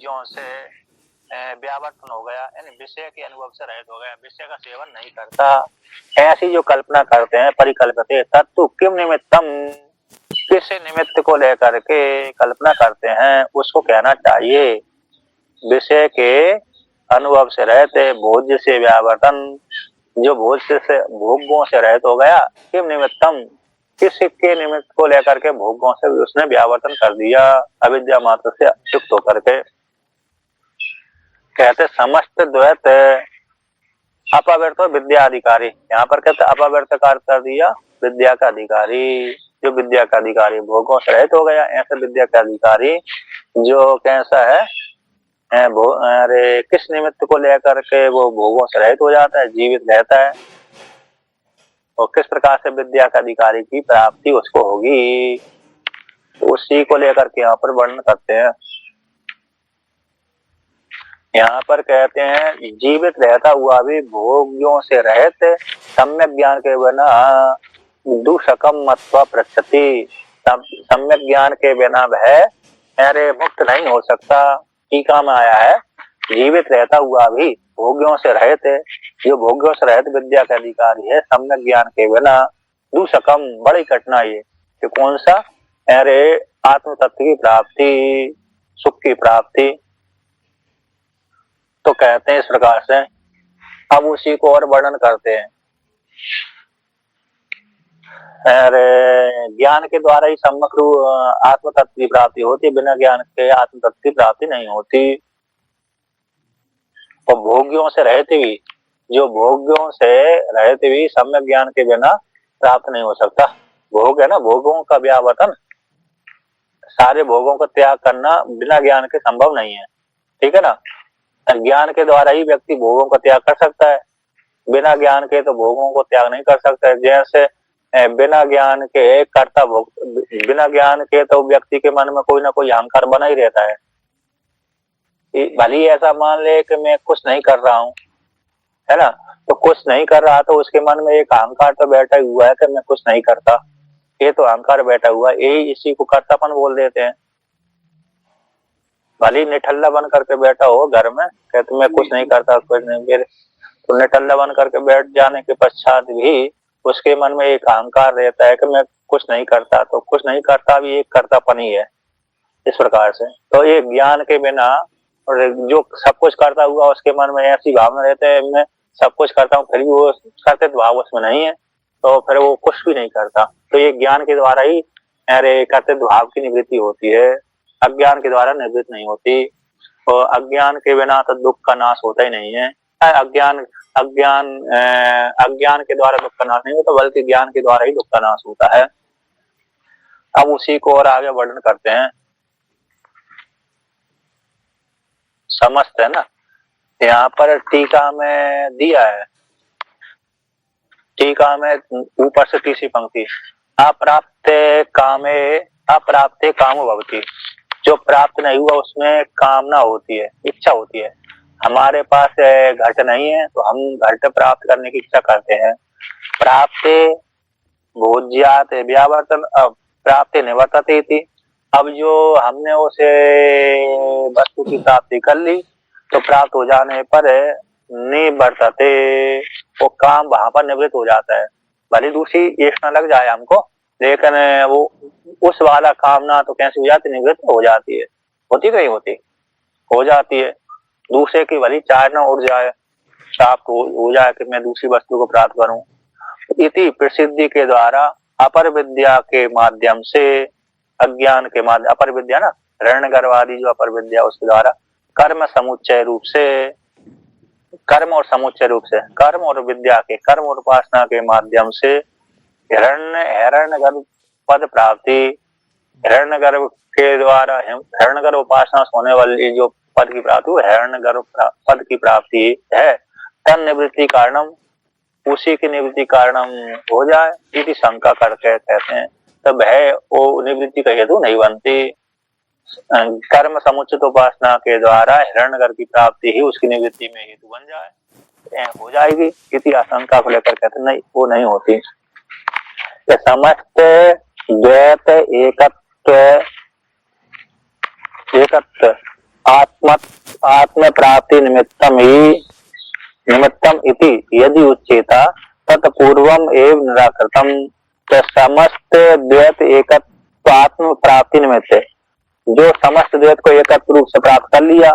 ज्यों से व्यावर्तन हो गया, यानी विषय के अनुभव से रहित हो गया, विषय का सेवन नहीं करता। ऐसी जो कल्पना करते हैं परिकल्पित तत्व किम निमित्तम, किस निमित्त को लेकर के कल्पना करते हैं उसको कहना चाहिए। विषय के अनुभव से रहते भोज्य से व्यावर्तन, जो भोज्य से भोगों से रहित हो गया, किम निमित्तम, किस के निमित्त को लेकर के भोगों से उसने व्यावर्तन कर दिया, अविद्या मात्र से युक्त होकर के। कहते समस्त द्वैत अपवर्त विद्या अधिकारी, यहाँ पर कहते अपवर्त का अर्थ कर दिया विद्या का अधिकारी, जो विद्या का अधिकारी भोगों से रहित हो गया, ऐसा विद्या का अधिकारी जो कैसा है, अरे किस निमित्त को लेकर के वो भोगों से रहित हो जाता है, जीवित रहता है, और किस प्रकार से विद्या का अधिकारी की प्राप्ति उसको होगी, उसी को लेकर के यहाँ पर वर्णन करते हैं। यहाँ पर कहते हैं जीवित रहता हुआ भी भोग्यों से रहित सम्यक ज्ञान के बिना दुष्कम मत्वा पृच्छति, सम्यक ज्ञान के बिना वह अरे मुक्त नहीं हो सकता। टीका में आया है जीवित रहता हुआ भी भोग्यों से रहित, जो भोग्यों से रहित विद्या का अधिकारी है सम्यक ज्ञान के बिना दुष्कम, बड़ी कठिनाई है कि कौन सा, अरे आत्म तत्व की प्राप्ति, सुख की प्राप्ति। तो कहते हैं इस प्रकार से, अब उसी को और वर्णन करते हैं। ज्ञान के द्वारा ही सम्यक आत्म तत्व की प्राप्ति होती, बिना ज्ञान के आत्म तत्व की प्राप्ति नहीं होती। और भोग्यों से रहते भी, जो भोग्यों से रहते भी सम्यक ज्ञान के बिना प्राप्त नहीं हो सकता। भोग है ना, भोगों का व्यावर्तन, सारे भोगों का त्याग करना बिना ज्ञान के संभव नहीं है, ठीक है ना। ज्ञान के द्वारा ही व्यक्ति भोगों का त्याग कर सकता है, बिना ज्ञान के तो भोगों को त्याग नहीं कर सकता। जैसे बिना ज्ञान के कर्ता भोग, बिना ज्ञान के तो व्यक्ति के मन में कोई ना कोई अहंकार बना ही रहता है। भली ऐसा मान ले कि मैं कुछ नहीं कर रहा हूँ, है ना, तो कुछ नहीं कर रहा तो उसके मन में एक अहंकार तो बैठा हुआ है कि मैं कुछ नहीं करता, ये तो अहंकार बैठा हुआ है, यही इसी को कर्तापन बोल देते हैं। भली निठल्ला बन करके बैठा हो घर में, कहते मैं कुछ नहीं करता, कुछ नहीं, मेरे तो निठल्ला बन करके बैठ जाने के पश्चात भी उसके मन में एक अहंकार रहता है कि मैं कुछ नहीं करता, तो कुछ नहीं करता भी एक कर्तापन ही है। इस प्रकार से तो ये ज्ञान के बिना, और जो सब कुछ करता हुआ उसके मन में ऐसी भावना रहते है मैं सब कुछ करता हूँ, फिर भी वो कर्तव्य भाव उसमें नहीं है, तो फिर वो कुछ भी नहीं करता। तो ये ज्ञान के द्वारा ही अरे कर्तव्य भाव की निवृत्ति होती है, अज्ञान के द्वारा निवृत्त नहीं होती। और अज्ञान के बिना तो दुख का नाश होता ही नहीं है। अज्ञान अज्ञान अज्ञान के द्वारा दुख का नाश नहीं होता, बल्कि ज्ञान के द्वारा ही दुख का नाश होता है। अब उसी को और आगे वर्णन करते हैं। समस्त है ना, यहाँ पर टीका में दिया है, टीका में ऊपर से तीसरी पंक्ति, अप्राप्त कामे अप्राप्त काम भवति, जो प्राप्त नहीं हुआ उसमें कामना होती है, इच्छा होती है। हमारे पास घट नहीं है तो हम घट प्राप्त करने की इच्छा करते हैं। प्राप्त भोज्यात व्यावर्तन, प्राप्त निवर्तते थी, अब जो हमने उसे वस्तु की प्राप्ति कर ली तो प्राप्त हो जाने पर निवर्तते, वो काम वहां पर निवृत्त हो जाता है। भले दूसरी इच्छा लग जाए हमको, लेकिन वो उस वाला कामना तो कैसे हो जाती, निवृत्त हो जाती है। होती नहीं होती, हो जाती है। दूसरे की भली चाह न उड़ जाए, प्राप्त हो जाए कि मैं दूसरी वस्तु को प्राप्त करूं। इति प्रसिद्धि के द्वारा अपर विद्या के माध्यम से, अज्ञान के माध्यम, अपर विद्या ना रणगर्वादी जो अपर विद्या, उसके द्वारा कर्म समुच्चय रूप से, कर्म और समुच्चय रूप से, कर्म और विद्या के, कर्म और उपासना के माध्यम से हिरण्यगर्भ पद प्राप्ति, हिरण्यगर्भ के द्वारा हिरण्यगर्भ उपासना से होने वाली जो पद की प्राप्ति, हिरण्यगर्भ पद की प्राप्ति है। तन निवृत्ति कारणम, उसी की निवृत्ति कारणम हो जाए, इसी शंका करके कहते हैं। तब है वो निवृत्ति का हेतु नहीं बनती। कर्म समुचित उपासना के द्वारा हिरण्यगर्भ की प्राप्ति ही उसकी निवृत्ति में हेतु बन जाए, हो जाएगी, इसी आशंका को लेकर कहते नहीं, वो नहीं होती। समस्त द्वैत एकत्व आत्म आत्म प्राप्ति निमित्तम इति यदि उच्येता तत्पूर्वम एव निराकृतम। तो समस्त द्वैत एकत्व आत्म प्राप्ति निमित्त है। जो समस्त द्वैत को एकत्व रूप से प्राप्त कर लिया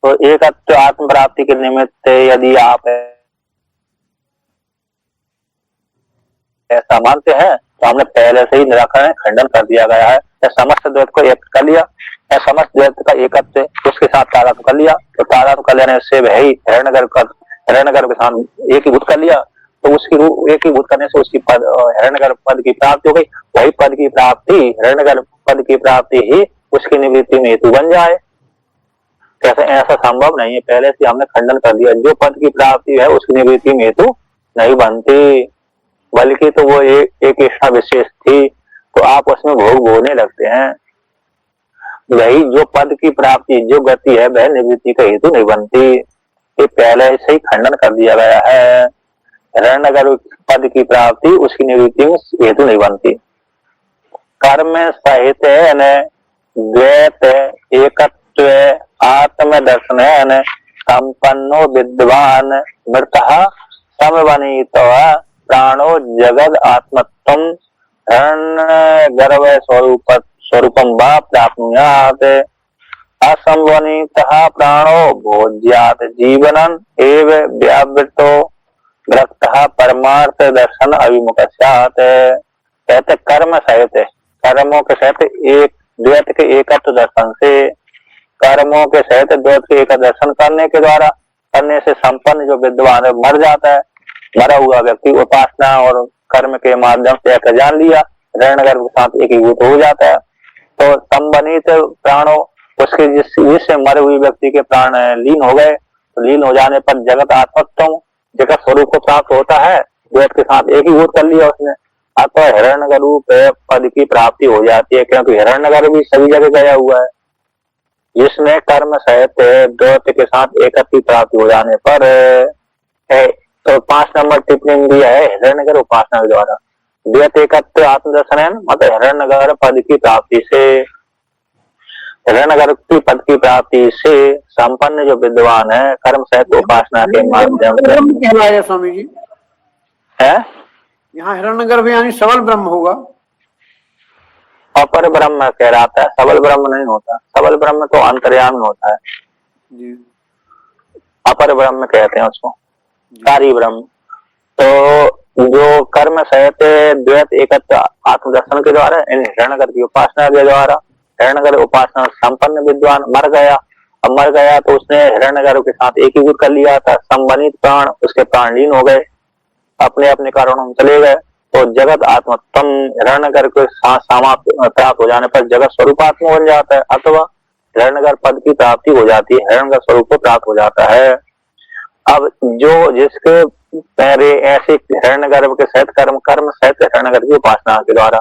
तो एकत्व आत्म प्राप्ति के निमित्त यदि आप ऐसा मानते हैं तो हमने पहले से ही निराकरण खंडन कर दिया गया है। समस्त द्वैत को एक कर लिया, समस्त द्वैत का एकत्व उसके साथ तादात्म्य कर लिया, तो तादात्म्य कर लेने से वही हिरण्यगर्भ के साथ एकीभूत कर लिया, तो उसकी रूप एकीभूत करने से उसकी पद हिरण्यगर्भ पद की प्राप्ति हो गई। वही पद की प्राप्ति हिरण्यगर्भ पद की प्राप्ति ही उसकी निवृत्ति में हेतु बन जाए। कैसे? ऐसा संभव नहीं है, पहले से हमने खंडन कर दिया। जो पद की प्राप्ति है उसकी निवृत्ति में हेतु नहीं बनती, बल्कि तो वो एक इच्छा विशेष थी, तो आप उसमें भोग भोगने लगते हैं। वही जो पद की प्राप्ति जो गति है वह निवृत्ति का हेतु नहीं बनती, ये पहले से ही खंडन कर दिया गया है। हिरण्यगर्भ पद की प्राप्ति उसकी निवृत्ति में हेतु नहीं बनती। कर्म सहित द्वैत एकत्व आत्म दर्शन संपन्नो विद्वान मृतः समवनित प्राणो जगद आत्मत्वम हिरण्यगर्भ स्वरूपम वा प्राप्नुयात्। असंवनितः प्राणो भोज्यात् जीवनम् एव व्यावृतो भक्तः परमार्थ दर्शन अभिमुख स्यात्। कहते कर्म सहित, कर्मों के सहित एक द्वैत के एकत्व दर्शन से, कर्मों के सहित द्वैत के एक दर्शन करने से संपन्न जो विद्वान है मर जाता है। मरा हुआ व्यक्ति उपासना और कर्म के माध्यम से एक जान लिया, हिरण्यगर्भ के साथ एकीभूत हो जाता है। तो संबंधित प्राणों उसके जिससे मरे हुए व्यक्ति के प्राण लीन हो गए, तो लीन हो जाने पर जगत आत्मत्व जगत स्वरूप को प्राप्त होता है, द्वैत के साथ एकीभूत कर लिया उसने, अतः हिरण्यगर्भ पद की प्राप्ति हो जाती है। क्योंकि हिरण्यगर्भ भी सभी जगह गया हुआ है, जिसमें कर्म सहित द्वैत के साथ एकत्व प्राप्ति हो जाने पर है। तो 5 नंबर टिप्पणी दिया है हिरण्यगर्भ उपासना के द्वारा द्वैत एकत्व आत्मदर्शन मतलब हिरण्यगर्भ पद की प्राप्ति से, हिरण्यगर्भ की पद की प्राप्ति से संपन्न जो विद्वान है कर्म सहित उपासना के माध्यम से। स्वामी जी है यहाँ हिरण्यगर्भ यानी सबल ब्रह्म होगा। अपर ब्रह्म कहलाता है, सबल ब्रह्म नहीं होता। सबल ब्रह्म तो अंतर्यामी होता है जी। अपर ब्रह्म कहते हैं उसको, कारी ब्रह्म। तो जो कर्म सहित द्वैत एकत्व आत्मदर्शन के द्वारा हिरण्यगर्भ की उपासना के द्वारा, हिरण्यगर्भ उपासना संपन्न विद्वान मर गया। अब मर गया तो उसने हिरण्यगर्भ के साथ एकीभूत कर लिया था, संबंधित प्राण उसके प्राण लीन हो गए, अपने अपने कारणों में चले गए। तो जगत आत्मत्वम हिरण्यगर्भ के साथ प्राप्त हो जाने पर जगत स्वरूपात्म बन जाता है, अथवा हिरण्यगर्भ पद की प्राप्ति हो जाती है, हिरण्यगर्भ स्वरूप को प्राप्त हो जाता है। अब जो जिसके पहले ऐसे हिरण्यगर्भ के सहित कर्म सहित हिरण्यगर्भ की उपासना के द्वारा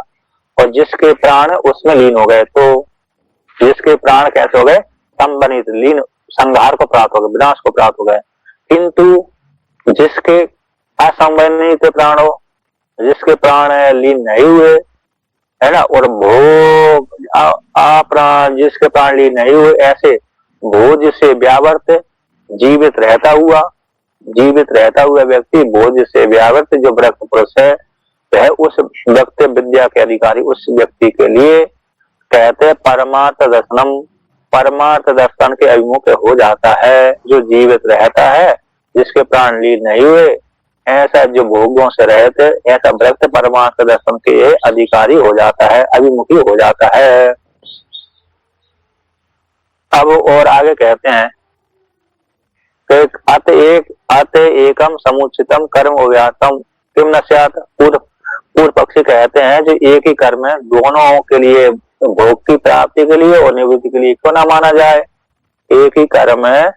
और जिसके प्राण उसमें लीन हो गए, तो जिसके प्राण कैसे हो गए? संबंधित लीन, संहार को प्राप्त हो गए, विनाश को प्राप्त हो गए। किंतु जिसके असंबंधित प्राणों, जिसके प्राण लीन नहीं हुए है ना, और भोग प्राण जिसके प्राण लीन नहीं हुए, ऐसे भोज से व्यावर्त जीवित रहता हुआ व्यक्ति, भोज से व्यावर्त जो व्रत पुरुष है वह उस व्यक्ति विद्या के अधिकारी उस व्यक्ति के लिए कहते परमार्थ दर्शनम, परमार्थ दर्शन के अभिमुख हो जाता है। जो जीवित रहता है, जिसके प्राण लीन नहीं हुए, ऐसा जो भोगों से रहते, ऐसा व्यक्ति परमार्थ दर्शन के अधिकारी हो जाता है, अभिमुखी हो जाता है। अब और आगे कहते हैं अत एकम समुचितम कर्म व्यातम किम न स्यात्। पूर्व पक्षी कहते हैं जो एक ही कर्म है दोनों के लिए, भोग की प्राप्ति के लिए और निवृत्ति के लिए क्यों ना माना जाए। एक ही कर्म है,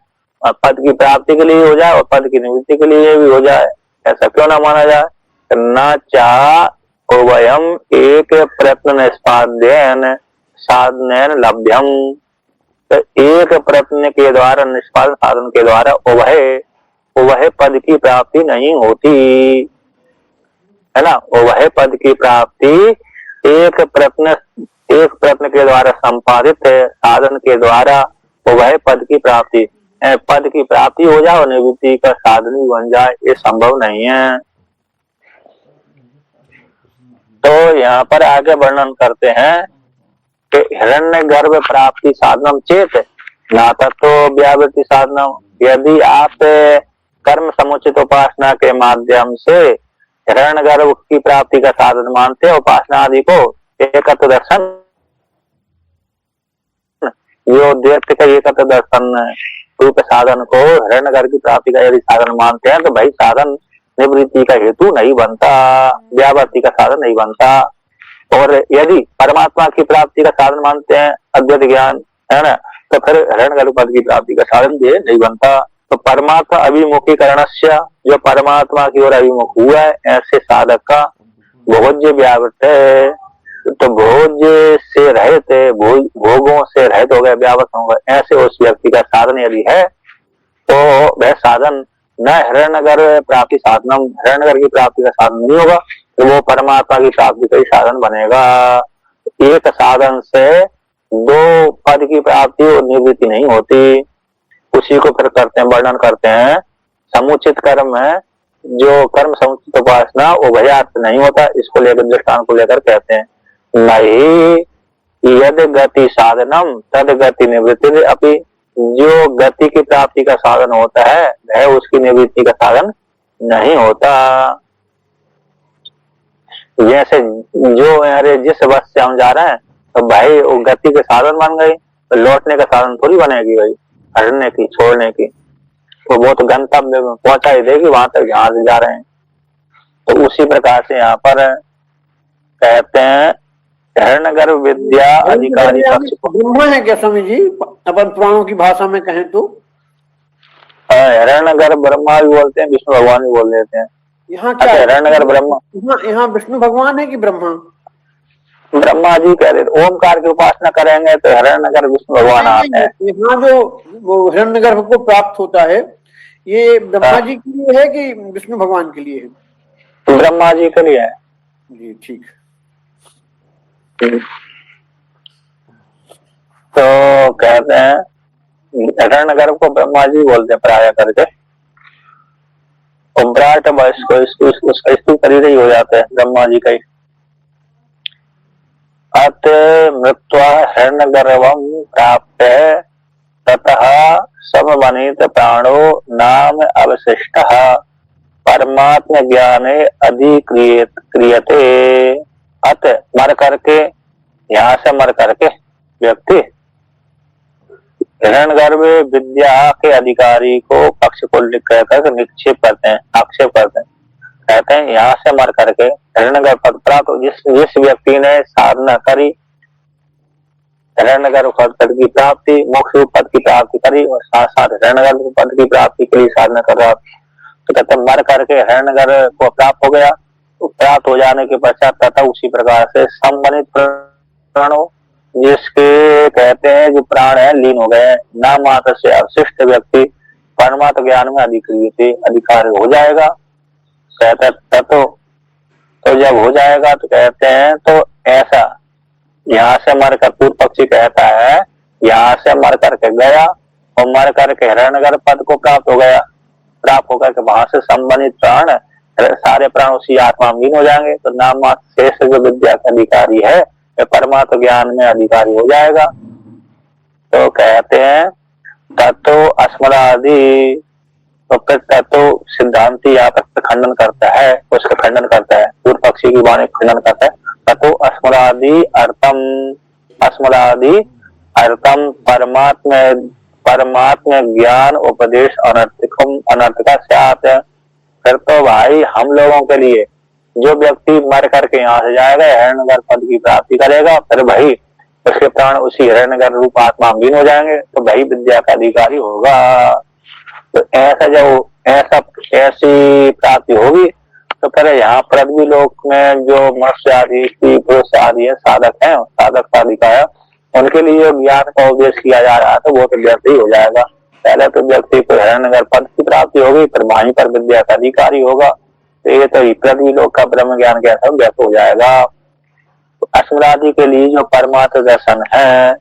पद की प्राप्ति के लिए हो जाए और पद की निवृत्ति के लिए भी हो जाए, ऐसा क्यों ना माना जाए। न चाह वयम एक प्रयत्न निष्पाद्यन साधन लभ्यम। तो एक प्रयत्न के द्वारा निष्पादन साधन के द्वारा वह पद की प्राप्ति नहीं होती है ना। वह पद की प्राप्ति एक प्रयत्न के द्वारा संपादित साधन के द्वारा वो वह पद की प्राप्ति। पद की प्राप्ति हो जाए और निवृत्ति का साधन भी बन जाए, ये संभव नहीं है। तो यहाँ पर आगे वर्णन करते हैं कि हिरण्य गर्भ प्राप्ति साधनम चेत ना तत्व व्यावृत्ति साधनम। यदि आप कर्म समुचित उपासना के माध्यम से हिरण्य गर्भ की प्राप्ति का साधन मानते हैं उपासना आदि को, एकत्व दर्शन जो द्वैत का एकत्व दर्शन रूप साधन को हिरण्य गर्भ की प्राप्ति का यदि साधन मानते हैं तो भाई साधन निवृत्ति का हेतु नहीं बनता, व्यावृत्ति का साधन नहीं बनता। और यदि परमात्मा की प्राप्ति का साधन मानते हैं अद्वैत ज्ञान, है ना, तो फिर हिरण्यगर्भ पद की प्राप्ति का साधन भी नहीं बनता। तो परमात्मा अभिमुखीकरण, जो परमात्मा की ओर अभिमुख हुआ है ऐसे साधक का भोज्य व्यावृत है, तो भोज्य से रहित, भोगों से रहित हो गए, व्यावृत हो गए, ऐसे उस व्यक्ति का साधन यदि है तो वह साधन न हिरण्यगर्भ प्राप्ति साधनम, हिरण्यगर्भ की प्राप्ति का साधन नहीं होगा, तो वो परमात्मा की प्राप्ति का ही साधन बनेगा। एक साधन से दो पद की प्राप्ति और निवृत्ति नहीं होती। उसी को फिर करते हैं, वर्णन करते हैं समुचित कर्म है, जो कर्म समुचित उपासना वो भयार्थ नहीं होता। इसको लेकर दृष्टांत को लेकर कहते हैं नहीं यद गति साधनम तद गति निवृत्ति अपि, जो गति की प्राप्ति का साधन होता है वह उसकी निवृत्ति का साधन नहीं होता। जैसे जो अरे जिस बस से हम जा रहे हैं तो भाई वो गति के साधन बन गई, तो लौटने का साधन थोड़ी बनेगी भाई, हटने की, छोड़ने की। तो वो तो गंतव्य में पहुंचा ही देगी वहां तक जहां से जा रहे हैं। तो उसी प्रकार से यहाँ पर कहते हैं हिरण्यगर्भ विद्या अधिकारी पक्ष को ब्रह्मा है क्या स्वामी जी, अपन पुराणों की भाषा में कहें तो? हिरण्यगर्भ ब्रह्मा भी बोलते हैं, विष्णु भगवान भी बोल देते हैं। यहाँ क्या हिरण्यगर्भ ब्रह्मा, यहाँ विष्णु भगवान है कि ब्रह्मा? ब्रह्मा जी कह रहे ओमकार की उपासना करेंगे तो हिरण्यगर्भ विष्णु भगवान आते हैं। यहाँ जो वो हिरण्यगर्भ को प्राप्त होता है ये ब्रह्मा जी के लिए है कि विष्णु भगवान के लिए है? ब्रह्मा जी के लिए है जी, ठीक। तो कहते हैं हिरण्यगर्भ को ब्रह्मा जी बोलते हैं प्राय करके, विराट उसका स्तु शरीर ही हो जाता है ब्रह्मा जी का ही। अत मृत्वा हिरण्यगर्भम प्राप्त ततः समवनित प्राणो नाम अवशिष्ट परमात्म ज्ञाने अधिक्रियते। अत मर करके, यहाँ से मर करके व्यक्ति हिरण्यगर्भ विद्या के अधिकारी को पक्ष को लिख कर निक्षेप करते हैं, आक्षेप करते हैं। कहते हैं यहाँ से मर करके हिरण्यगर्भ पद प्राप्त, जिस व्यक्ति ने साधना करी हिरण्यगर्भ पद की प्राप्ति, मोक्ष पद की प्राप्ति करी और साथ साथ हिरण्यगर्भ पद की प्राप्ति के लिए साधना कर रहा, तो कहते मर करके हिरण्यगर्भ को प्राप्त हो गया। तो प्राप्त हो जाने के पश्चात तथा उसी प्रकार से संबंधित प्राणों, जिसके कहते हैं जो प्राण है लीन हो गए, नाम मात्र से अवशिष्ट व्यक्ति परमात्म ज्ञान में अधिकार हो जाएगा। कहते तत्व, तो जब हो जाएगा तो कहते हैं तो ऐसा यहाँ से मर कर, पूर्व पक्षी कहता है यहाँ से मर करके गया और मर करके हिरण्यगर्भ पद को प्राप्त हो गया, प्राप्त होकर के वहां से संबंधित प्राण सारे प्राण उसी आत्मा में लीन हो जाएंगे। तो नाम मात्र शेष जो विद्या का अधिकारी है वह परमात्म ज्ञान में अधिकारी हो जाएगा। तो कहते हैं तत्व अस्मदादि, तो फिर तत्व सिद्धांति यहाँ पर खंडन करता है, उसका खंडन करता है, पूर्व पक्षी की वाणी खंडन करता है। तत्व अस्मदादि अर्थम परमात्म ज्ञान उपदेश अनर्थका स्यात्। फिर तो भाई हम लोगों के लिए जो व्यक्ति मर करके यहाँ से जाएगा हिरण्यगर्भ पद की प्राप्ति करेगा, फिर भाई उसके प्राण उसी हिरण्यगर्भ रूप आत्मा में लीन हो जाएंगे, तो भाई विद्या का अधिकारी होगा। तो ऐसा जब ऐसी प्राप्ति होगी तो फिर यहाँ पृथ्वी लोक में जो मनुष्य आदि पुरुष आदि है साधक है, साधक साधिका है, उनके लिए ज्ञान का उपदेश किया जा रहा है तो वो तो व्यर्थ ही हो जाएगा। पहले तो व्यक्ति को हिरण्यगर्भ पद की प्राप्ति होगी, फिर वहीं पर विद्या का अधिकारी होगा, तो ये तो पृथ्वी लोक का ब्रह्म ज्ञान कैसा व्यर्थ हो जाएगा। तो अस्मदादि के लिए जो परमात्म दर्शन है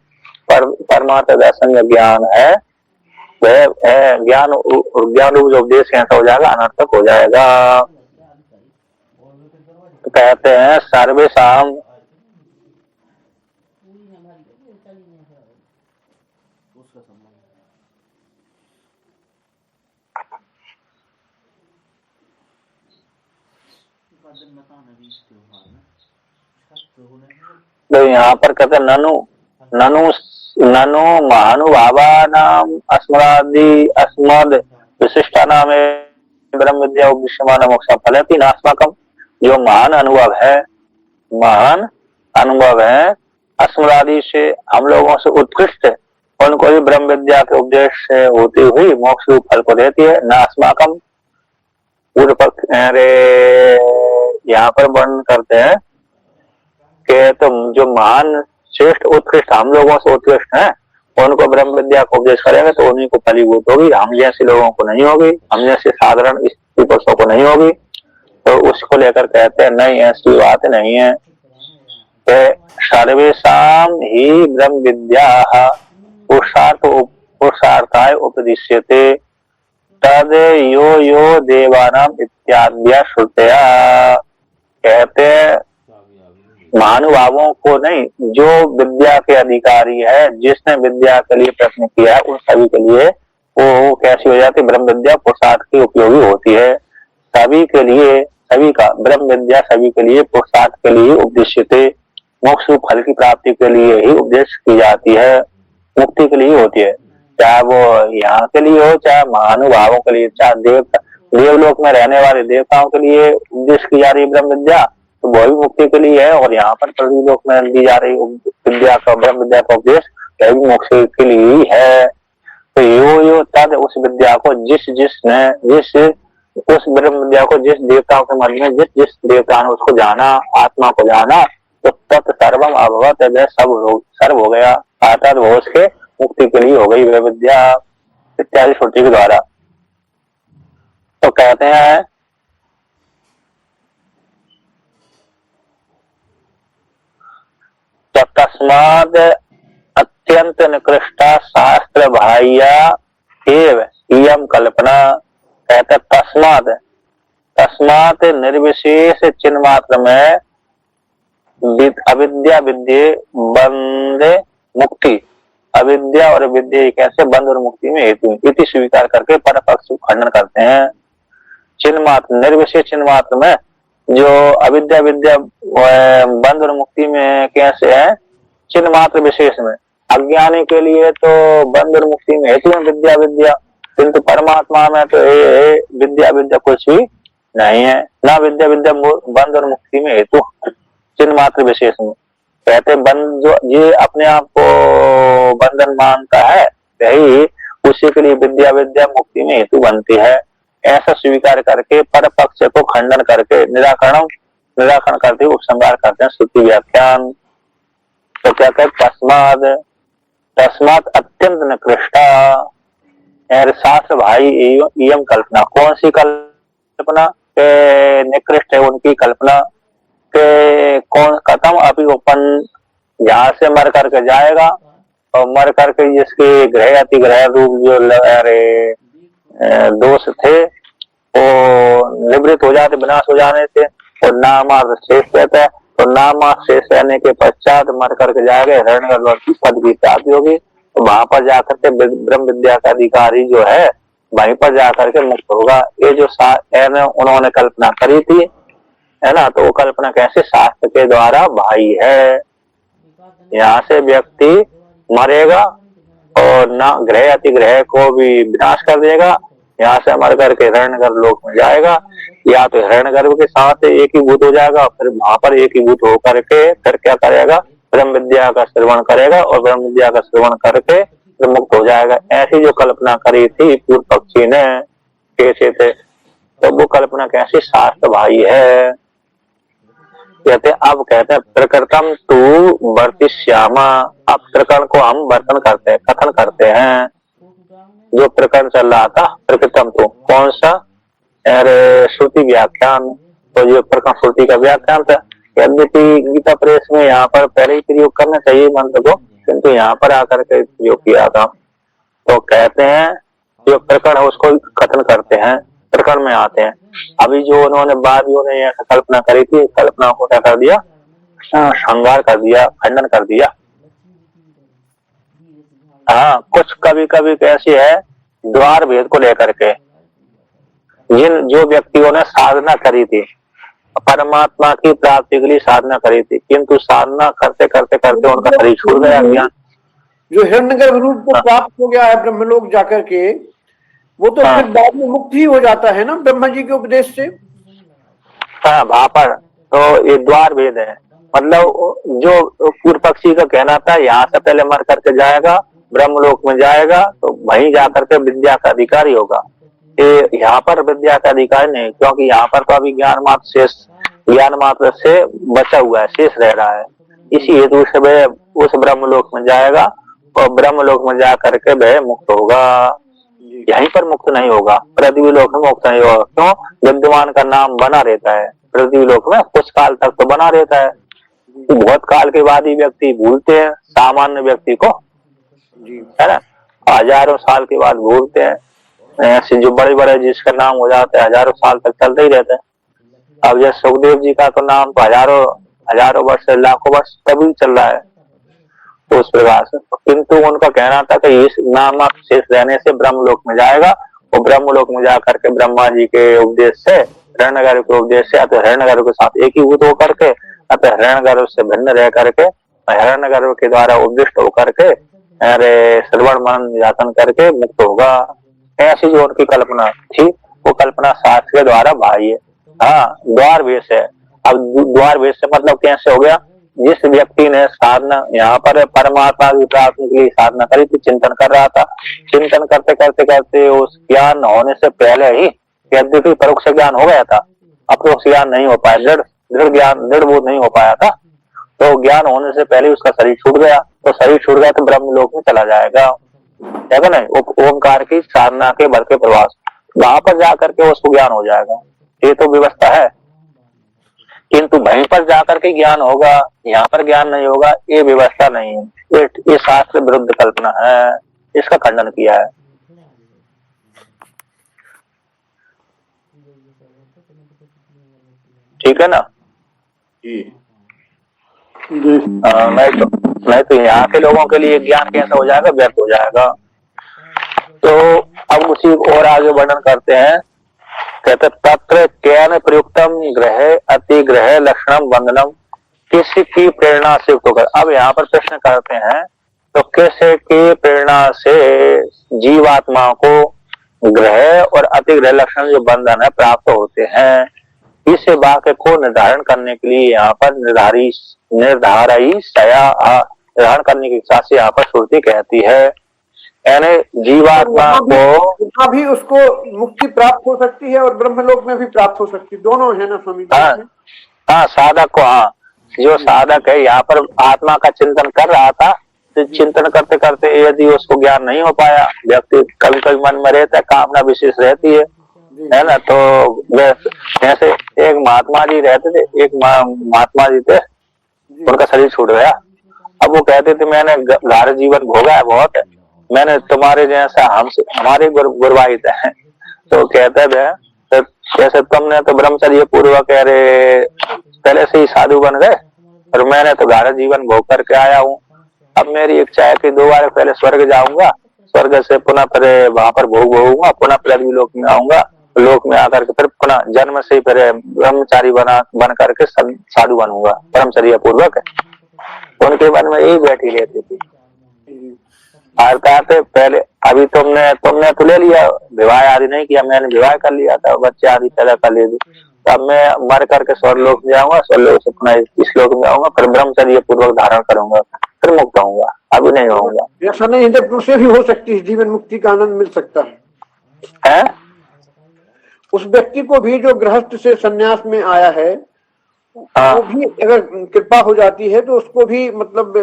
परमार्थ दर्शन जो ज्ञान है वह ज्ञान ज्ञान रूप जो उपदेश कैसा हो जाएगा, अनर्थक हो जाएगा। तो कहते हैं सर्वेशाम तो यहाँ पर कहते हैं ननु ननु ननु महानुभावानाम अस्मदादि अस्मद विशिष्टा नाम ब्रह्म विद्या उपदिश्यमान मोक्ष फलति नास्माकम। जो महान अनुभव है अस्मदादि से हम लोगों से उत्कृष्ट उनको भी ब्रह्म विद्या के उपदेश से होती हुई मोक्ष रूप फल को देती है। न अस्माकम पूर्व पक्ष यहाँ पर वर्णन करते हैं कि तो जो महान श्रेष्ठ उत्कृष्ट हम लोगों से उत्कृष्ट हैं उनको ब्रह्म विद्या को उपदेश करेंगे तो उन्हीं को फलीभूत होगी, हम जैसे लोगों को नहीं होगी, हम जैसे साधारण स्त्री पुरुषों को नहीं होगी। तो उसको लेकर कहते हैं नहीं, ऐसी बात नहीं है। सर्वेषाम ही ब्रह्म विद्या पुरुषार्थाय उपदिश्यते तद यो यो देवानाम इत्याद्या श्रुतया। कहते हैं महानुभावों को नहीं, जो विद्या के अधिकारी है, जिसने विद्या के लिए प्रयत्न किया है, उन सभी के लिए वो कैसी हो जाती है, ब्रह्म विद्या पुरुषार्थ की उपयोगी होती है। सभी के लिए, सभी का ब्रह्म विद्या सभी के लिए पुरुषार्थ के लिए उपदिश्यते, मोक्ष रूप फल की प्राप्ति के लिए ही उपदेश की जाती है, मुक्ति के लिए होती है। चाहे वो यहाँ के लिए हो, चाहे महानुभावों के लिए, चाहे देवलोक में रहने वाले देवताओं के लिए उपदेश की जा रही है ब्रह्म विद्या तो वो भी मुक्ति के लिए है, और यहाँ पर पृथ्वी लोक में दी जा रही विद्या का ब्रह्म विद्या का उपदेश यह भी मोक्ष के लिए ही है। तो यो तद उस विद्या को जिस उस ब्रह्म विद्या को जिस देवताओं के मन में जिस देवता ने उसको जाना, आत्मा को जाना, तो तत् सर्वम अभवत, सर्व हो गया, अर्थात वो उसके मुक्ति के लिए हो गई वह विद्या इत्यादि श्रुति के द्वारा। तो कहते हैं तो तस्माद अत्यंत निकृष्टा शास्त्र बाह्या एव इयम कल्पना। कहते तस्मात निर्विशेष चिन्ह मात्र में अविद्या विद्ये बंदे मुक्ति, अविद्या और विद्या कैसे बंद और मुक्ति में हेतु इति स्वीकार करके पर पक्ष खंडन करते हैं। चिन्ह मात्र निर्विशेष चिन्ह मात्र में जो अविद्या विद्या बंद और मुक्ति में कैसे है, चिन्ह मात्र विशेष में अज्ञानी के लिए तो बंद और मुक्ति में हेतु है विद्या, किंतु परमात्मा में तो विद्या कुछ भी नहीं है, ना विद्या बंद और मुक्ति में हेतु, चिन्ह मात्र विशेष में। कहते बंद जो ये अपने आप को बंधन मानता है यही उसी के लिए विद्या मुक्ति में हेतु बनती है। ऐसा स्वीकार करके पर पक्ष को खंडन करके निराकरण करते उपसंहार करते हैं श्रुति व्याख्यान। तो क्या कहते तस्मात अत्यंत निकृष्टा शास्त्र भाई एवं कल्पना। कौन सी कल्पना के निकृष्ट है उनकी कल्पना के कौन खत्म अभी ओपन यहाँ से मर करके जाएगा और मर करके जिसके ग्रह अतिग्रह रूप जो दोष थे वो निवृत्त हो जाते, विनाश हो जाने से, और नामात्र शेष रहता है। तो नामात्र शेष रहने के पश्चात मर करके जाएगा हिरण्यगर्भ की पद की प्राप्ति होगी। तो वहां पर जाकर के ब्रह्म विद्या का अधिकारी जो है वहीं पर जाकर के मुक्त होगा। ये जो उन्होंने कल्पना करी थी है ना, तो वो कल्पना कैसे शास्त्र के द्वारा भाई है। यहाँ से व्यक्ति मरेगा और ना ग्रह अतिग्रह को भी विनाश कर देगा, यहाँ से मर करके हिरण्यगर्भ लोक में जाएगा, या तो हिरण्यगर्भ के साथ एकीभूत हो जाएगा, फिर वहां पर एकीभूत होकर के फिर क्या करेगा, ब्रह्म विद्या का श्रवण करेगा और ब्रह्म विद्या का श्रवण करके फिर मुक्त हो जाएगा। ऐसी जो कल्पना करी थी पूर्व पक्षी ने कैसे थे, तो वो कल्पना कैसी शास्त्र भाई है। कहते हैं प्रकृतम तू वर्तिष्यामा। अब प्रकरण को हम वर्तन करते हैं, कथन करते हैं। जो प्रकरण चल रहा था प्रकृतम तो कौन सा, श्रुति व्याख्यान। तो जो प्रकरण श्रुति का व्याख्यान था, यद्यपि गीता प्रेस में यहाँ पर पहले ही प्रयोग करना चाहिए मंत्र को, किंतु यहाँ पर आकर के जो किया था, तो कहते हैं जो प्रकरण है उसको कथन करते हैं, प्रकरण में आते हैं। अभी जो उन्होंने वादियों ने यह कल्पना करी थी, कल्पना को क्या कर दिया, श्रृंगार कर दिया, खंडन कर दिया। हाँ, कुछ कभी कभी कैसी है, द्वार भेद को लेकर के जो व्यक्तियों ने साधना करी थी, परमात्मा की प्राप्ति के लिए साधना करी थी, किंतु साधना करते करते करते उनका शरीर छूट गया ज्ञान। जो हिरण्यगर्भ रूप को प्राप्त हो गया है ब्रह्मलोक जाकर के, वो तो फिर बाद में मुक्त ही हो जाता है ना ब्रह्मा जी के उपदेश से। हाँ, वहां पर तो ये द्वार भेद है, मतलब जो पूर्व पक्षी का कहना था यहाँ से पहले मर करके जाएगा, ब्रह्मलोक में जाएगा, तो वहीं जाकर के विद्या का अधिकारी होगा। यहाँ पर विद्या का अधिकारी नहीं, क्योंकि यहाँ पर तो अभी ज्ञान मात्र से बचा हुआ है, शेष रह रहा है। इसी हेतु से वह उस ब्रह्मलोक में जाएगा और ब्रह्मलोक में जा करके वह मुक्त होगा। यहीं पर मुक्त नहीं होगा, पृथ्वी लोक में मुक्त नहीं होगा। क्यों? विद्वान का नाम बना रहता है पृथ्वी लोक में, कुछ काल तक तो बना रहता है, बहुत काल के बाद ही व्यक्ति भूलते हैं, सामान्य व्यक्ति को, है ना, हजारों साल के बाद भूलते हैं। ऐसे जो बड़े बड़े जिसका नाम हो जाता है हजारों साल तक चलते ही रहते हैं। अब जैसे सुखदेव जी का तो नाम तो हजारों वर्ष से लाखों वर्ष तभी चल रहा है, तो उस प्रकार से। किंतु उनका कहना था कि इस नाम शेष रहने से ब्रह्मलोक में जाएगा, और ब्रह्मलोक में जाकर के ब्रह्मा जी के उपदेश से, हिरण्यगर्भ के उपदेश से, या तो हिरण्यगर्भ के साथ एकीभूत होकर के, या तो हिरण्यगर्भ से भिन्न रह करके, हिरण्यगर्भ के द्वारा उपदिष्ट होकर के, अरे श्रवण मनन यातन करके मुक्त होगा। ऐसी जो उनकी कल्पना थी, वो कल्पना शास्त्र के द्वारा बाह्य है। हाँ, द्वार वेश है। अब द्वार वेश से मतलब कैसे हो गया, जिस व्यक्ति ने साधना यहाँ पर परमात्मा की प्राप्ति के लिए साधना करी थी, चिंतन कर रहा था, चिंतन करते करते करते उस ज्ञान होने से पहले ही यद्यपि परोक्ष ज्ञान हो गया था, अपरोक्ष ज्ञान नहीं हो पाया, दृढ़ बोध नहीं हो पाया था, तो ज्ञान होने से पहले उसका शरीर छूट गया, तो शरीर छूट गया तो ब्रह्मलोक में चला जाएगा, है ना। ओमकार की साधना के बल के प्रवास, वहां पर जाकर के उसको ज्ञान हो जाएगा, ये तो व्यवस्था है। किंतु वहीं पर जाकर के ज्ञान होगा, यहाँ पर ज्ञान नहीं होगा, ये व्यवस्था नहीं है। ये शास्त्र विरुद्ध कल्पना है, इसका खंडन किया है। ठीक है ना। नहीं तो यहाँ के लोगों के लिए ज्ञान कैसा हो जाएगा, व्यर्थ हो जाएगा। तो अब उसी और आगे वर्णन करते हैं, कहते तत्र केन प्रयुक्तम ग्रह अतिग्रह लक्षणम वंदनम, किसकी प्रेरणा से युक्त होकर। अब यहाँ पर प्रश्न करते हैं, तो कैसे की प्रेरणा से जीवात्मा को ग्रह और अतिग्रह लक्षण जो बंधन है प्राप्त होते हैं, इस वाक्य को निर्धारण करने के लिए यहाँ पर निर्धारण करने की इच्छा से यहाँ पर श्रुति कहती है, यानी जीवात्मा को भी उसको मुक्ति प्राप्त हो सकती है और ब्रह्मलोक में भी प्राप्त हो सकती है, दोनों है ना स्वामी। हाँ, साधक को, हाँ, जो साधक है यहाँ पर आत्मा का चिंतन कर रहा था, तो चिंतन करते करते यदि उसको ज्ञान नहीं हो पाया, व्यक्ति कभी कभी मन में रहता है, कामना विशेष रहती है ना। तो जैसे एक महात्मा जी रहते थे, एक महात्मा जी थे, उनका शरीर छूट गया। अब वो कहते थे मैंने घर जीवन भोगा है बहुत, मैंने तुम्हारे जैसा हमारे गुरवाहित है। तो कहते थे जैसे तुमने तो ब्रह्मचर्य पूर्वक पहले से ही साधु बन गए, और मैंने तो घर जीवन भोग करके आया हूँ। अब मेरी इच्छा है कि 2 बार पहले स्वर्ग जाऊंगा, स्वर्ग से पुनः फिर वहां पर भोग भोगूंगा, पुनः पृथ्वी लोक में आऊंगा, लोक में आकर के फिर पुनः जन्म से ही फिर ब्रह्मचारी बन करके साधु बनूंगा ब्रह्मचर्य पूर्वक। उनके मन में यही बैठी रहती थी। अर्थात पहले अभी तुमने तो ले लिया, विवाह आदि नहीं किया, मैंने विवाह कर लिया था, बच्चे आदि पैदा कर लिए थे, अब मैं मर करके स्वर्गलोक में जाऊंगा, स्वर्गलोक से पुनः इस लोक में आऊंगा, फिर ब्रह्मचर्य पूर्वक धारण करूंगा, फिर मुक्त होऊंगा, अभी नहीं होऊंगा। ऐसा नहीं है, से भी हो सकती है, जीवन मुक्ति का आनंद मिल सकता है। उस व्यक्ति को भी जो गृहस्थ से संन्यास में आया है, वो भी अगर कृपा हो जाती है तो उसको भी मतलब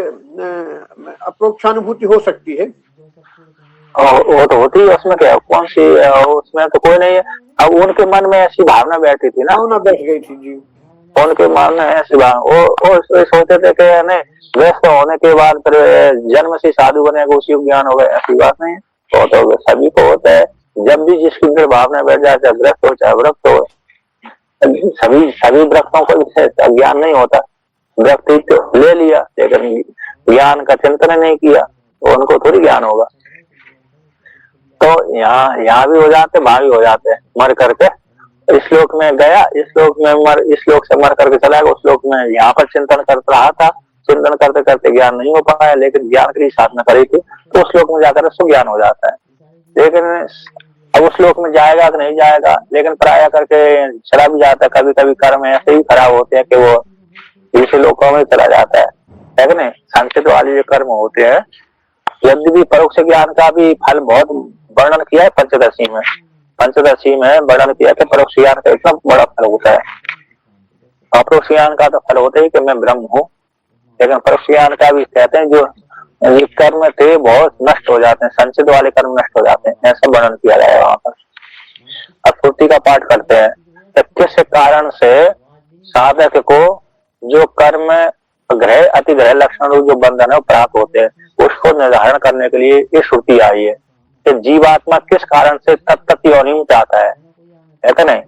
अप्रोक्षानुभूति हो सकती है। वो तो होती है, उसमें क्या, कौन सी, उसमें तो कोई नहीं है। अब उनके मन में ऐसी भावना बैठी थी ना, बैठ गई थी जी। उनके मन है शिवा वो सोचते थे कि नहीं व्यस्त होने के बाद फिर जन्म से साधु बनेगा उसी को ज्ञान होगा, ऐसी बात नहीं है। तो सभी को होता है, जब भी जिसकी अंदर भावना बैठ जाए, चाहे व्रत हो चाहे व्रत हो, सभी व्रतों को ज्ञान नहीं होता। व्यक्ति तो ले लिया लेकिन ज्ञान का चिंतन नहीं किया तो उनको थोड़ी ज्ञान होगा। तो यहाँ भी हो जाते, वहां भी हो जाते हैं, मर करके इस लोक में गया, इस लोक से मर करके चला गया, उस लोक में यहाँ पर चिंतन कर रहा था, चिंतन करते करते ज्ञान नहीं हो पाया, लेकिन ज्ञान के लिए साधना करी थी तो उस लोक में जाकर उसको ज्ञान हो जाता है। लेकिन अब उस लोक में जाएगा कि नहीं जाएगा, लेकिन प्राय करके चला भी जाता है। कभी कभी कर्म ऐसे ही खराब होते हैं कि वो दूसरे लोकों में चला जाता है कि नहीं। संचित वाले जो कर्म होते हैं, यदि भी परोक्ष ज्ञान का भी फल बहुत वर्णन किया है पंचदशी में वर्णन किया कि परोक्ष ज्ञान का इतना बड़ा फल होता है। अपरोक्ष ज्ञान का तो फल होता है कि मैं ब्रह्म हूँ, लेकिन परोक्ष ज्ञान का भी कहते हैं जो ये कर्म थे बहुत नष्ट हो जाते हैं, संचित वाले कर्म नष्ट हो जाते हैं, ऐसा वर्णन किया गया वहां पर। अब श्रुति का पाठ करते हैं, तो किस कारण से साधक को जो कर्म ग्रह अतिग्रह लक्षण जो बंधन है प्राप्त होते हैं, उसको निर्धारण करने के लिए ये श्रुति आई है कि जीवात्मा किस कारण से तत्त योनि में जाता है कि नहीं।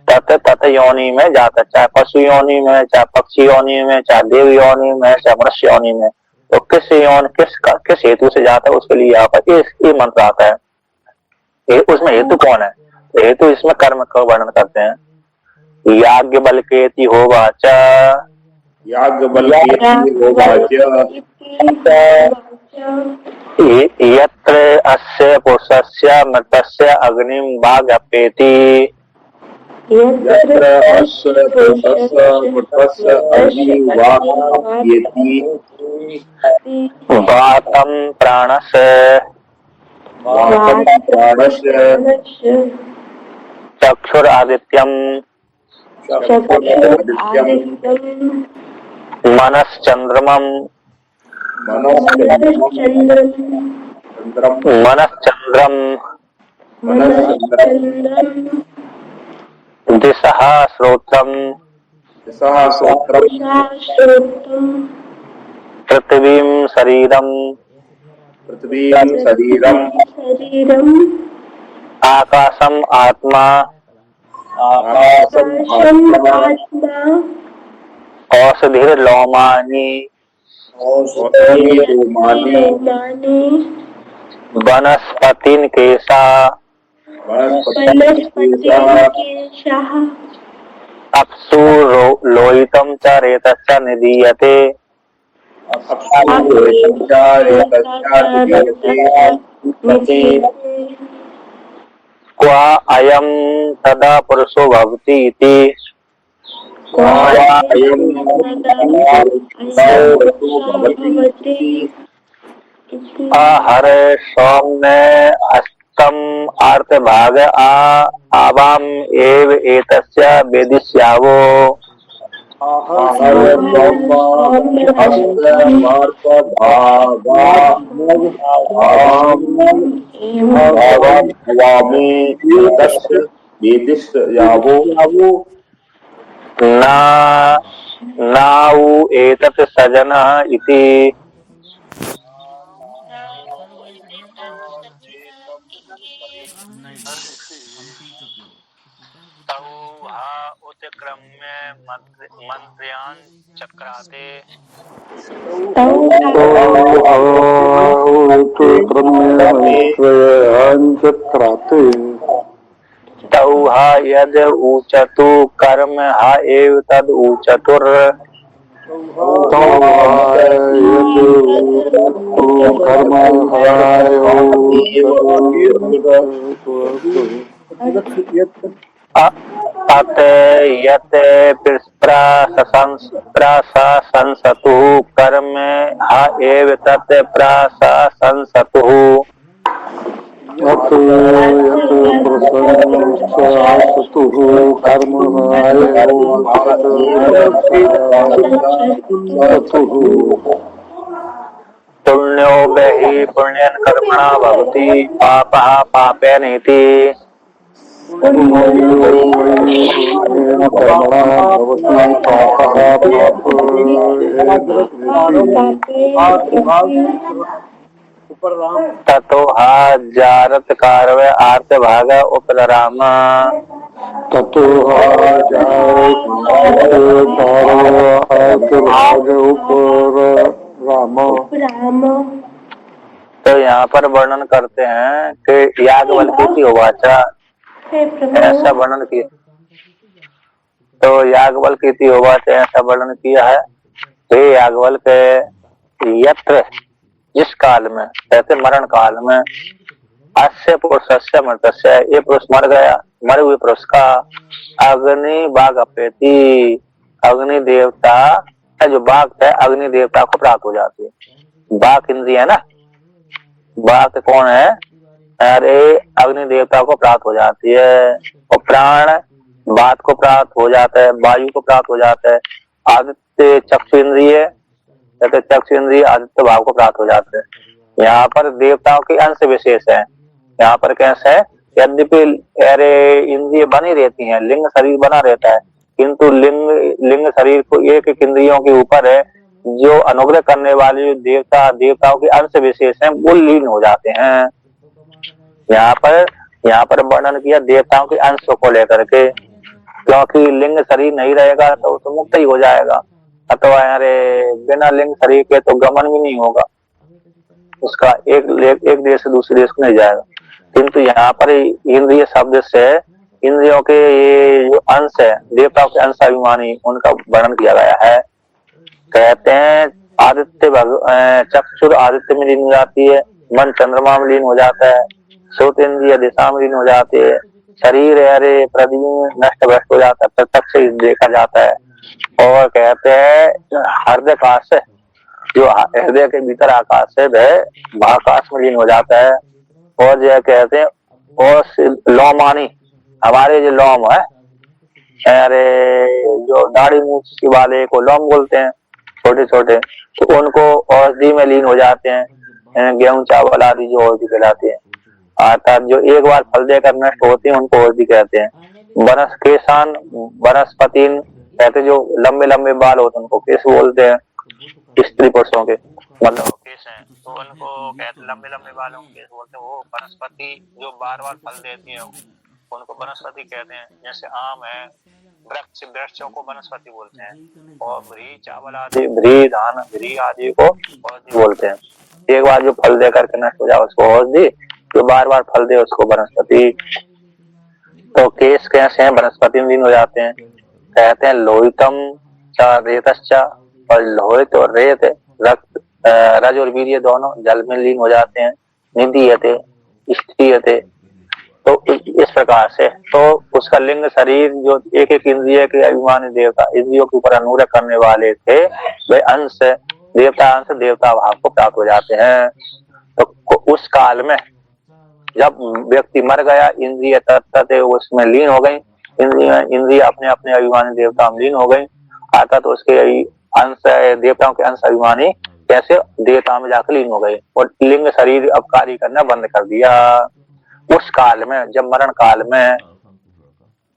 तत् योनि में जाता है, चाहे पशु योनि में, चाहे पक्षी योनि में, चाहे देव योनि में, चाहे मनुष्य योनि में, तो किस हेतु से जाता है उसके लिए यहाँ पर ये मंत्र आता है। उसमें हेतु कौन है? हेतु इसमें कर्म का वर्णन करते हैं। याज्ञ बल के होवाच यत्र अस्य पुरुषस्य मृतस्य अग्निं वागपेति वातं प्राणस्य चक्षुरादित्यं मनश्चंद्रमं दिशः श्रोत्रं पृथ्वीं शरीरं आकाशम आत्मा औषधिर्लोमानि वनस्पतिन केशा अप्सु लोहितं च रेतश्च निदीयते क्वा अयं तदा पुरुषो भवति इति हरे सौम्य हस्तम आर्त भाग आवाम एव एतस्य वेदिष्यावो नाउ एतत् सजनः इति उत्क्रम्य मंत्र्यान् चक्राते तौ हा यद ऊचतु कर्म हा एव तद ऊचतुर अत यत प्रशंसतु कर्म हा एव तत् प्रशंसतु पुण्यो बहि पुण्यं कर्मणा भवति पापः पापेनेति ततो जारत कारव आर्त भाग उपराम। ततो तो यहाँ पर वर्णन करते हैं कि याज्ञवल्क्य होवाचा, ऐसा वर्णन किया। तो याज्ञवल्क्य होवाचा ऐसा वर्णन किया है। हे याज्ञवल्क्य, यत्र जिस काल में, कहते मरण काल में, अस्य पुरुषस्य मृतस्य, ये पुरुष मर गया, मरे हुए पुरुष का अग्नि बाघ अपेति, अग्नि देवता जो बाघ है अग्नि देवता को प्राप्त हो जाती है। बाघ इंद्रिय है ना, बाघ कौन है? अरे अग्नि देवता को प्राप्त हो जाती है। और प्राण बात को प्राप्त हो जाता है, वायु को प्राप्त हो जाता है। आदित्य चक्षु इंद्रिय, कहते चक्षु इंद्रिय आदित्य भाव को प्राप्त हो जाते हैं। यहाँ पर देवताओं के अंश विशेष है। यहाँ पर कैसे है? यद्यपि अरे इंद्रिय बनी रहती हैं, लिंग शरीर बना रहता है, किंतु लिंग शरीर को एक एक इंद्रियों के ऊपर है, जो अनुग्रह करने वाले देवताओं के अंश विशेष हैं, वो लीन हो जाते हैं। यहाँ पर वर्णन किया देवताओं के अंश को लेकर के, क्योंकि लिंग शरीर नहीं रहेगा तो मुक्त ही हो जाएगा, अथवा अरे बिना लिंग शरीर के तो गमन भी नहीं होगा उसका, एक देश से दूसरे देश को नहीं जाएगा। किंतु यहाँ पर इंद्रिय शब्द से इंद्रियों के ये जो अंश है, देवताओं के अंश अभिमानी, उनका वर्णन किया गया है। कहते हैं आदित्य चक्षुर आदित्य में लीन हो जाती है, मन चंद्रमा में लीन हो जाता है, श्रोत इंद्रिय दिशा में लीन हो जाती है, शरीर अरे पृथ्वी नष्ट भ्रष्ट हो जाता है, प्रत्यक्ष देखा जाता है। और कहते हैं हृदय आकाश, जो हृदय के भीतर आकाश है, वह महाकाश में लीन हो जाता है। और जो कहते हैं और लोमानी, हमारे जो लोम है, अरे जो दाढ़ी मूछ वाले को लोम बोलते हैं, छोटे छोटे, तो उनको औषधि में लीन हो जाते हैं। गेहूं चावल आदि जो औषधि कहलाते हैं, अर्थात जो एक बार फल देकर नष्ट होते हैं, उनको औषधि कहते हैं। वनस्पति कहते जो लंबे लंबे बाल होते हैं, उनको केश बोलते हैं। स्त्री पुरुषों के मतलब केश हैं, तो उनको कहते लंबे लंबे बालों के केश बोलते हैं। वो वनस्पति जो बार बार फल देती है, उनको वनस्पति कहते हैं। जैसे आम है, वृक्षों को वनस्पति बोलते हैं। और भ्री चावल आदि, भ्री धान, भ्री आदि को औषधि बोलते हैं। एक बार जो फल देकर के नष्ट हो जाए उसको औषधि, जो बार बार फल दे उसको वनस्पति। तो केश कैसे हैं? वनस्पति में लीन हो जाते हैं। कहते हैं लोहितम च रेतश्च, और लोहित और रेत, रक्त रज और वीर्य दोनों जल में लीन हो जाते हैं। निधीयते स्त्रीयते, तो इस प्रकार से तो उसका लिंग शरीर जो एक एक इंद्रिय के अभिमानी देवता, इंद्रियों के ऊपर अनुग्रह करने वाले थे, वे अंश देवता भाव को प्राप्त हो जाते हैं। तो उस काल में जब व्यक्ति मर गया, इंद्रिय तत्त उसमें लीन हो गई, इंद्रिय अपने अपने अभिमानी देवता में लीन हो गई, अर्थात तो उसके अंश देवताओं के अंश अभिमानी कैसे देवता में जाकर लीन हो गए, और लिंग शरीर अब कार्य करना बंद कर दिया। उस काल में, जब मरण काल में,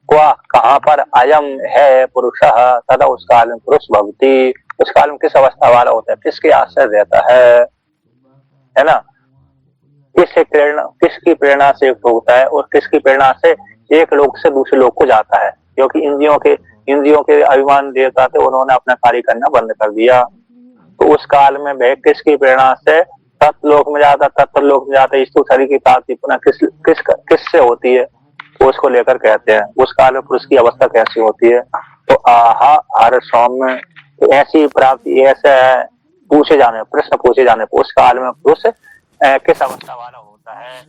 कहाँ पर अयम है पुरुष, तथा उस काल में पुरुष भवती, उस काल में किस अवस्था वाला होता है, किसके आश्रय रहता है ना, किसकी प्रेरणा से युक्त होता है, और किसकी प्रेरणा से एक लोक से दूसरे लोक को जाता है। क्योंकि इंद्रियों के अभिमान देवता थे, उन्होंने अपना कार्य करना बंद कर दिया। तो उस काल में वह किसकी प्रेरणा से तत्लोक में जाता, तत्लोक में जाता, स्थूल शरीर की प्राप्ति पुनः किससे होती है, तो उसको लेकर कहते हैं उस काल में पुरुष की अवस्था कैसी होती है। तो आहा हर सौम्य, तो ऐसी प्राप्ति, ऐसा प्रश्न पूछे जाने पर उस काल में पुरुष किस अवस्था वाला होता है।